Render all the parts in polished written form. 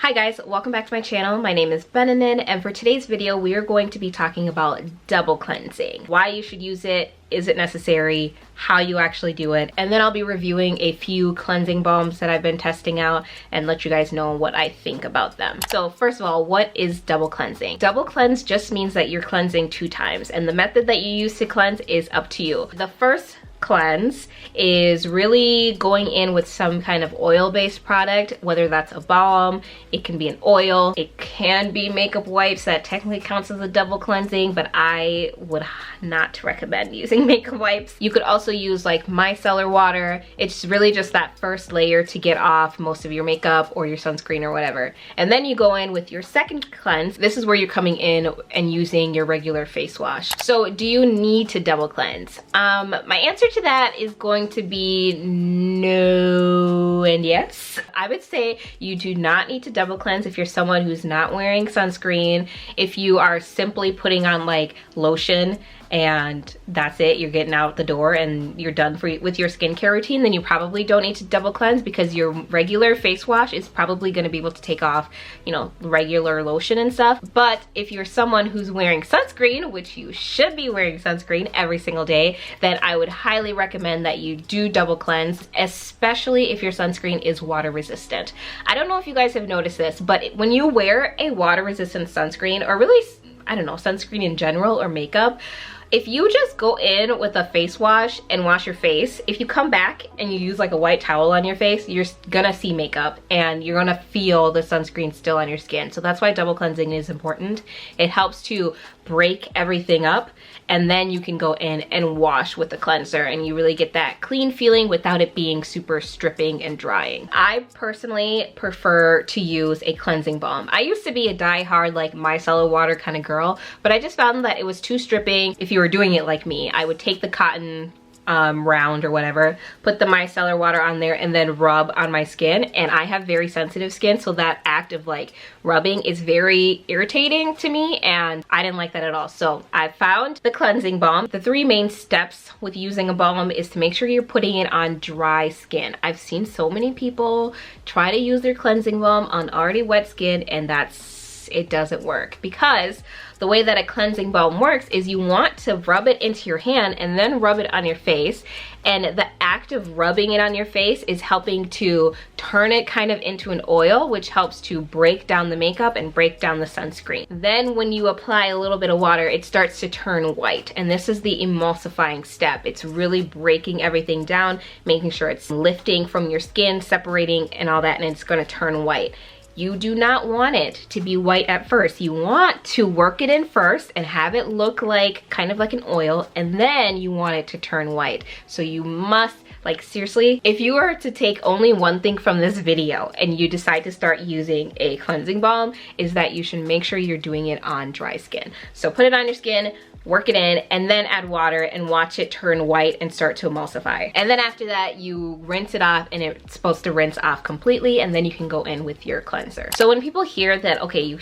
Hi guys, welcome back to my channel. My name is Banila, and for today's video we are going to be talking about double cleansing. Why you should use it, is it necessary, how you actually do it, and then I'll be reviewing a few cleansing balms that I've been testing out and let you guys know what I think about them. So first of all, what is double cleansing? Double cleanse just means that you're cleansing 2 times, and the method that you use to cleanse is up to you. The first cleanse is really going in with some kind of oil-based product, whether that's a balm, it can be an oil, it can be makeup wipes. That technically counts as a double cleansing, but I would not recommend using makeup wipes. You could also use like micellar water. It's really just that first layer to get off most of your makeup or your sunscreen or whatever, and then you go in with your second cleanse. This is where you're coming in and using your regular face wash. So do you need to double cleanse? My answer to that is going to be no and yes. I would say you do not need to double cleanse if you're someone who's not wearing sunscreen. If you are simply putting on like lotion and that's it, you're getting out the door and you're done with your skincare routine, then you probably don't need to double cleanse, because your regular face wash is probably going to be able to take off, you know, regular lotion and stuff. But if you're someone who's wearing sunscreen, which you should be wearing sunscreen every single day, then I would highly recommend that you do double cleanse, especially if your sunscreen is water resistant. I don't know if you guys have noticed this, but when you wear a water resistant sunscreen, or really, I don't know, sunscreen in general or makeup, if you just go in with a face wash and wash your face, if you come back and you use like a white towel on your face, you're gonna see makeup and you're gonna feel the sunscreen still on your skin. So that's why double cleansing is important. It helps to break everything up, and then you can go in and wash with the cleanser and you really get that clean feeling without it being super stripping and drying. I personally prefer to use a cleansing balm. I used to be a die-hard like micellar water kind of girl, but I just found that it was too stripping. If you were doing it like me, I would take the cotton round or whatever, put the micellar water on there and then rub on my skin, and I have very sensitive skin, so that act of like rubbing is very irritating to me and I didn't like that at all. So I found the cleansing balm. The 3 main steps with using a balm is to make sure you're putting it on dry skin. I've seen so many people try to use their cleansing balm on already wet skin, and it doesn't work, because the way that a cleansing balm works is you want to rub it into your hand and then rub it on your face, and the act of rubbing it on your face is helping to turn it kind of into an oil, which helps to break down the makeup and break down the sunscreen. Then when you apply a little bit of water, it starts to turn white, and this is the emulsifying step. It's really breaking everything down, making sure it's lifting from your skin, separating and all that, and it's going to turn white. You do not want it to be white at first. You want to work it in first and have it look like kind of like an oil, and then you want it to turn white. So you must, like, seriously, if you were to take only one thing from this video and you decide to start using a cleansing balm, is that you should make sure you're doing it on dry skin. So put it on your skin, work it in, and then add water and watch it turn white and start to emulsify. And then after that, you rinse it off, and it's supposed to rinse off completely, and then you can go in with your cleanser. So when people hear that, okay, you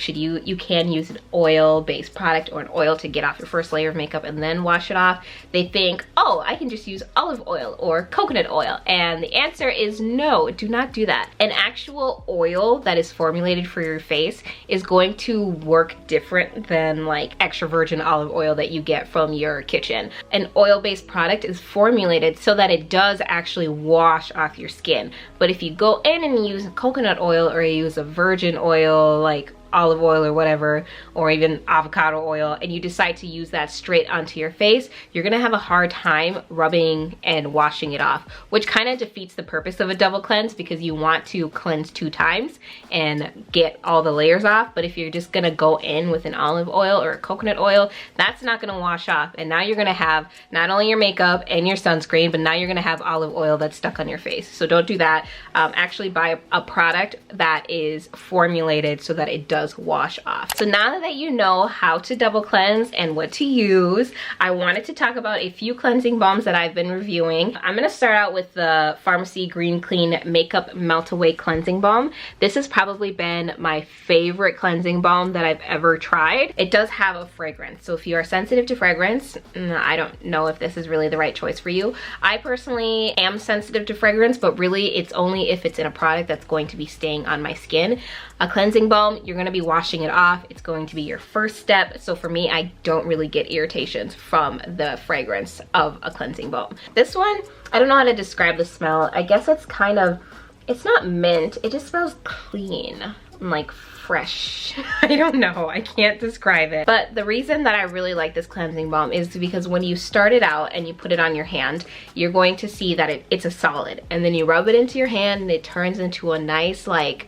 can use an oil-based product or an oil to get off your first layer of makeup and then wash it off, they think, oh, I can just use olive oil or coconut oil. And the answer is no, do not do that. An actual oil that is formulated for your face is going to work different than like extra virgin olive oil that you get from your kitchen. An oil-based product is formulated so that it does actually wash off your skin. But if you go in and use coconut oil, or you use a virgin oil like olive oil or whatever, or even avocado oil, and you decide to use that straight onto your face, you're gonna have a hard time rubbing and washing it off, which kind of defeats the purpose of a double cleanse, because you want to cleanse 2 times and get all the layers off. But if you're just gonna go in with an olive oil or a coconut oil, that's not gonna wash off, and now you're gonna have not only your makeup and your sunscreen, but now you're gonna have olive oil that's stuck on your face. So don't do that. Actually buy a product that is formulated so that it does does wash off. So now that you know how to double cleanse and what to use, I wanted to talk about a few cleansing balms that I've been reviewing. I'm gonna start out with the Farmacy Green Clean Makeup Melt Away Cleansing Balm. This has probably been my favorite cleansing balm that I've ever tried. It does have a fragrance, so if you are sensitive to fragrance, I don't know if this is really the right choice for you. I personally am sensitive to fragrance, but really it's only if it's in a product that's going to be staying on my skin. A cleansing balm, you're gonna be washing it off. It's going to be your first step. So for me, I don't really get irritations from the fragrance of a cleansing balm. This one, I don't know how to describe the smell. I guess it's kind of, it's not mint, it just smells clean and like fresh. I don't know, I can't describe it. But the reason that I really like this cleansing balm is because when you start it out and you put it on your hand, you're going to see that it's a solid. And then you rub it into your hand and it turns into a nice like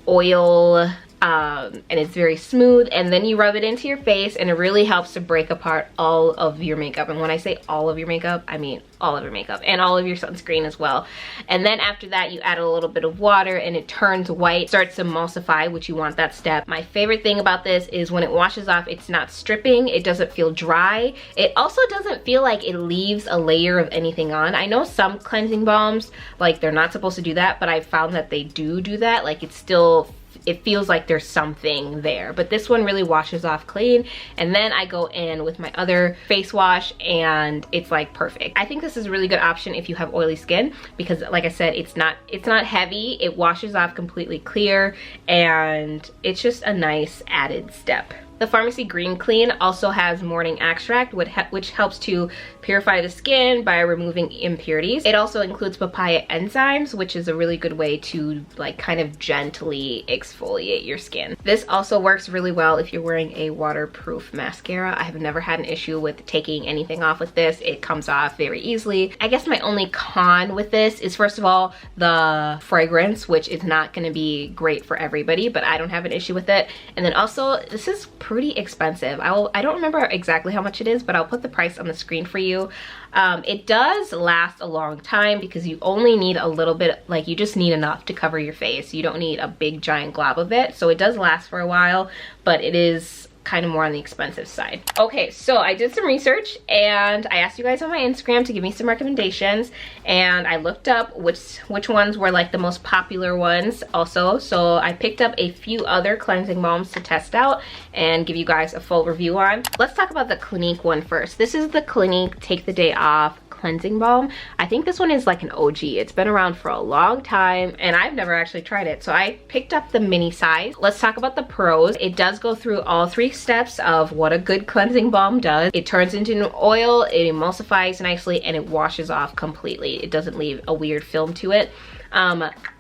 oil, and it's very smooth, and then you rub it into your face and it really helps to break apart all of your makeup. And when I say all of your makeup, I mean all of your makeup and all of your sunscreen as well. And then after that, you add a little bit of water and it turns white, starts to emulsify, which you want that step. My favorite thing about this is when it washes off, it's not stripping, it doesn't feel dry. It also doesn't feel like it leaves a layer of anything on. I know some cleansing balms, like they're not supposed to do that, but I found that they do that. Like it's still, it feels like there's something there, but this one really washes off clean. And then I go in with my other face wash and it's like perfect. I think this is a really good option if you have oily skin, because like I said, it's not heavy, it washes off completely clear, and it's just a nice added step. The Farmacy Green Clean also has morning extract, which helps to purify the skin by removing impurities. It also includes papaya enzymes, which is a really good way to like kind of gently exfoliate your skin. This also works really well if you're wearing a waterproof mascara. I have never had an issue with taking anything off with this. It comes off very easily. I guess my only con with this is, first of all, the fragrance, which is not gonna be great for everybody, but I don't have an issue with it. And then also, this is pretty expensive. I don't remember exactly how much it is, but I'll put the price on the screen for you. It does last a long time because you only need a little bit, like you just need enough to cover your face. You don't need a big giant glob of it. So it does last for a while, but it is kind of more on the expensive side. Okay, so I did some research and I asked you guys on my Instagram to give me some recommendations, and I looked up which ones were like the most popular ones also. So I picked up a few other cleansing balms to test out and give you guys a full review on. Let's talk about the Clinique one first. This is the Clinique Take the Day Off cleansing balm. I think this one is like an OG. It's been around for a long time and I've never actually tried it, so I picked up the mini size. Let's talk about the pros. It does go through all 3 steps of what a good cleansing balm does. It turns into an oil, it emulsifies nicely, and it washes off completely. It doesn't leave a weird film to it.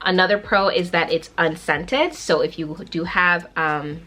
Another pro is that it's unscented, so if you do have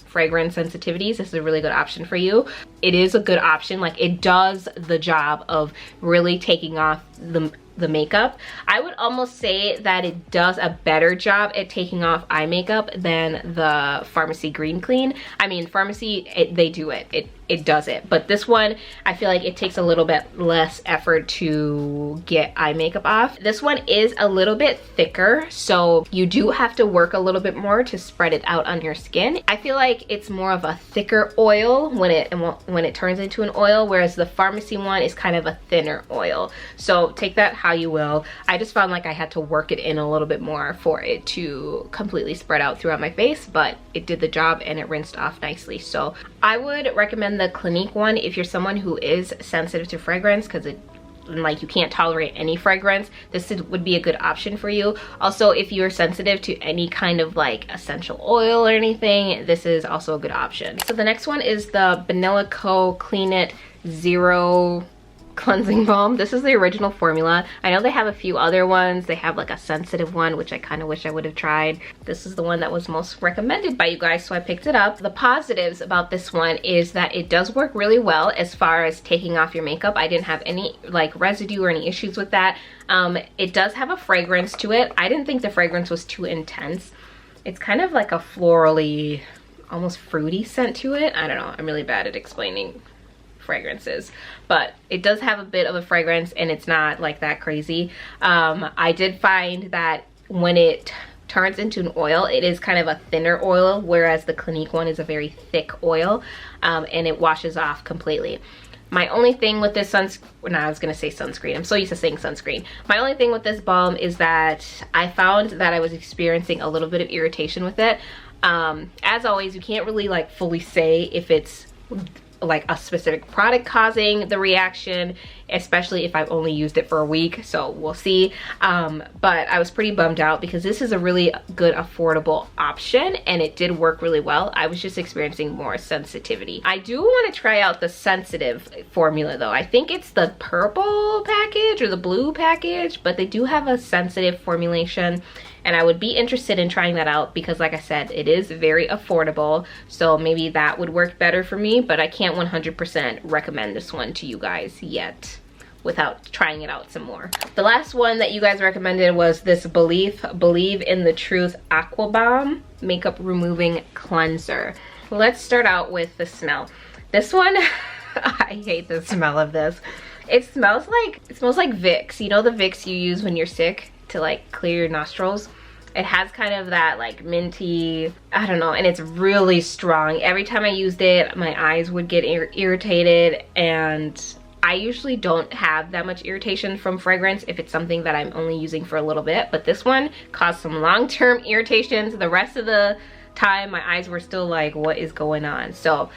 fragrance sensitivities, this is a really good option for you. It is a good option, like it does the job of really taking off the makeup. I would almost say that it does a better job at taking off eye makeup than the Farmacy Green Clean. I mean, Farmacy, they do it. It does it. But this one, I feel like it takes a little bit less effort to get eye makeup off. This one is a little bit thicker, so you do have to work a little bit more to spread it out on your skin. I feel like it's more of a thicker oil when it turns into an oil, whereas the Farmacy one is kind of a thinner oil. So take that how you will. I just found like I had to work it in a little bit more for it to completely spread out throughout my face, but it did the job and it rinsed off nicely. So I would recommend the Clinique one if you're someone who is sensitive to fragrance, because like you can't tolerate any fragrance. This would be a good option for you. Also, if you're sensitive to any kind of like essential oil or anything, this is also a good option. So the next one is the Banila Clean It Zero cleansing balm. This is the original formula. I know they have a few other ones. They have like a sensitive one, which I kind of wish I would have tried. This is the one that was most recommended by you guys, so I picked it up. The positives about this one is that it does work really well as far as taking off your makeup. I didn't have any like residue or any issues with that. It does have a fragrance to it. I didn't think the fragrance was too intense. It's kind of like a florally, almost fruity scent to it. I don't know, I'm really bad at explaining fragrances, but it does have a bit of a fragrance and it's not like that crazy. I did find that when it turns into an oil, it is kind of a thinner oil, whereas the Clinique one is a very thick oil, and it washes off completely. My only thing with this I was gonna say sunscreen. I'm so used to saying sunscreen. My only thing with this balm is that I found that I was experiencing a little bit of irritation with it. As always, you can't really like fully say if it's like a specific product causing the reaction, especially if I've only used it for a week, so we'll see. But I was pretty bummed out because this is a really good affordable option and it did work really well. I was just experiencing more sensitivity. I do want to try out the sensitive formula though. I think it's the purple package or the blue package, but they do have a sensitive formulation. And I would be interested in trying that out because like I said, it is very affordable. So maybe that would work better for me, but I can't 100% recommend this one to you guys yet without trying it out some more. The last one that you guys recommended was this Belif Believe in the Truth Aqua Balm Makeup Removing Cleanser. Let's start out with the smell. This one, I hate the smell of this. It smells like Vicks. You know the Vicks you use when you're sick to like clear your nostrils? It has kind of that like minty, I don't know, and it's really strong. Every time I used it, my eyes would get irritated, and I usually don't have that much irritation from fragrance if it's something that I'm only using for a little bit, but this one caused some long-term irritations. The rest of the time, my eyes were still like, what is going on? So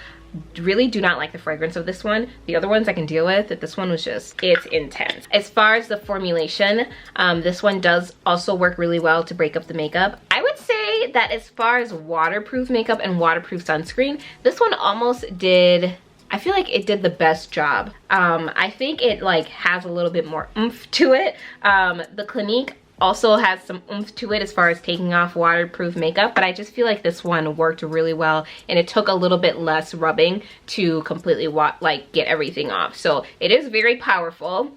really do not like the fragrance of this one. The other ones I can deal with, but this one was just, it's intense. As far as the formulation, this one does also work really well to break up the makeup. I would say that as far as waterproof makeup and waterproof sunscreen, this one almost did, I feel like it did the best job. I think it like has a little bit more oomph to it. The Clinique also has some oomph to it as far as taking off waterproof makeup, but I just feel like this one worked really well, and it took a little bit less rubbing to completely like get everything off. So it is very powerful.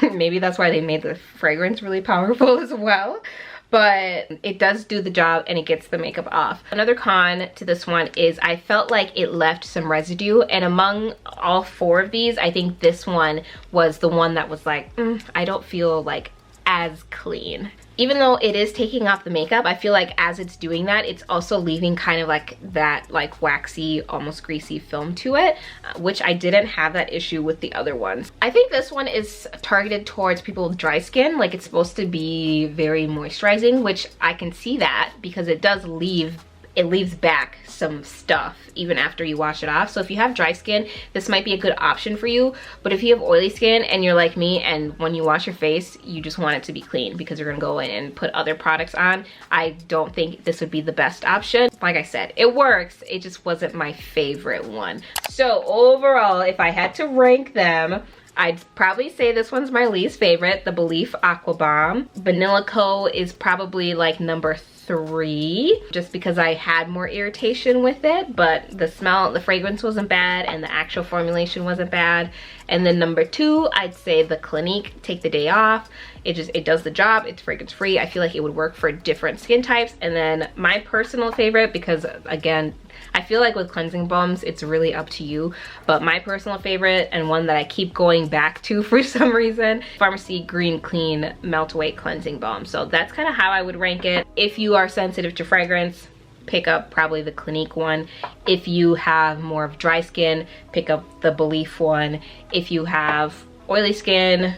Maybe that's why they made the fragrance really powerful as well, but it does do the job and it gets the makeup off. Another con to this one is I felt like it left some residue, and among all four of these, I think this one was the one that was like, I don't feel like as clean. Even though it is taking off the makeup, I feel like as it's doing that, it's also leaving kind of like that like waxy, almost greasy film to it, which I didn't have that issue with the other ones. I think this one is targeted towards people with dry skin. Like it's supposed to be very moisturizing, which I can see that because it does leave, it leaves back some stuff even after you wash it off. So if you have dry skin, this might be a good option for you. But if you have oily skin and you're like me, and when you wash your face, you just want it to be clean because you're gonna go in and put other products on, I don't think this would be the best option. Like I said, it works, it just wasn't my favorite one. So overall, if I had to rank them, I'd probably say this one's my least favorite, the Belif Aqua Balm. Banila Co is probably like number 3, just because I had more irritation with it, but the smell, the fragrance wasn't bad, and the actual formulation wasn't bad. And then number 2, I'd say the Clinique Take the Day Off. It does the job, it's fragrance free. I feel like it would work for different skin types. And then my personal favorite, because again, I feel like with cleansing balms, it's really up to you, but my personal favorite, and one that I keep going back to for some reason, Farmacy Green Clean Melt Away Cleansing Balm. So that's kind of how I would rank it. If you are sensitive to fragrance, pick up probably the Clinique one. If you have more of dry skin, pick up the Belif one. If you have oily skin,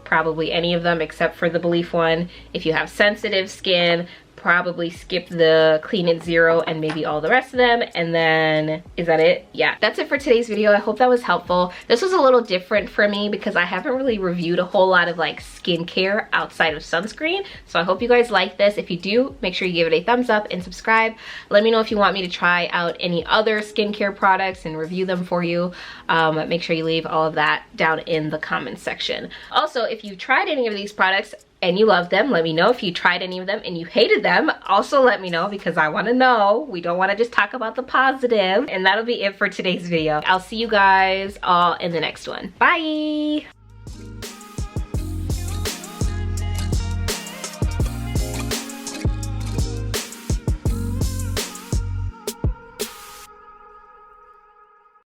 probably any of them except for the Belif one. If you have sensitive skin, probably skip the Clean It Zero and maybe all the rest of them. And then, is that it? Yeah, that's it for today's video. I hope that was helpful. This was a little different for me because I haven't really reviewed a whole lot of like skincare outside of sunscreen. So I hope you guys like this. If you do, make sure you give it a thumbs up and subscribe. Let me know if you want me to try out any other skincare products and review them for you. Make sure you leave all of that down in the comments section. Also, if you've tried any of these products and you love them, let me know. If you tried any of them and you hated them, also let me know because I want to know. We don't want to just talk about the positive. And that'll be it for today's video. I'll see you guys all in the next one. Bye!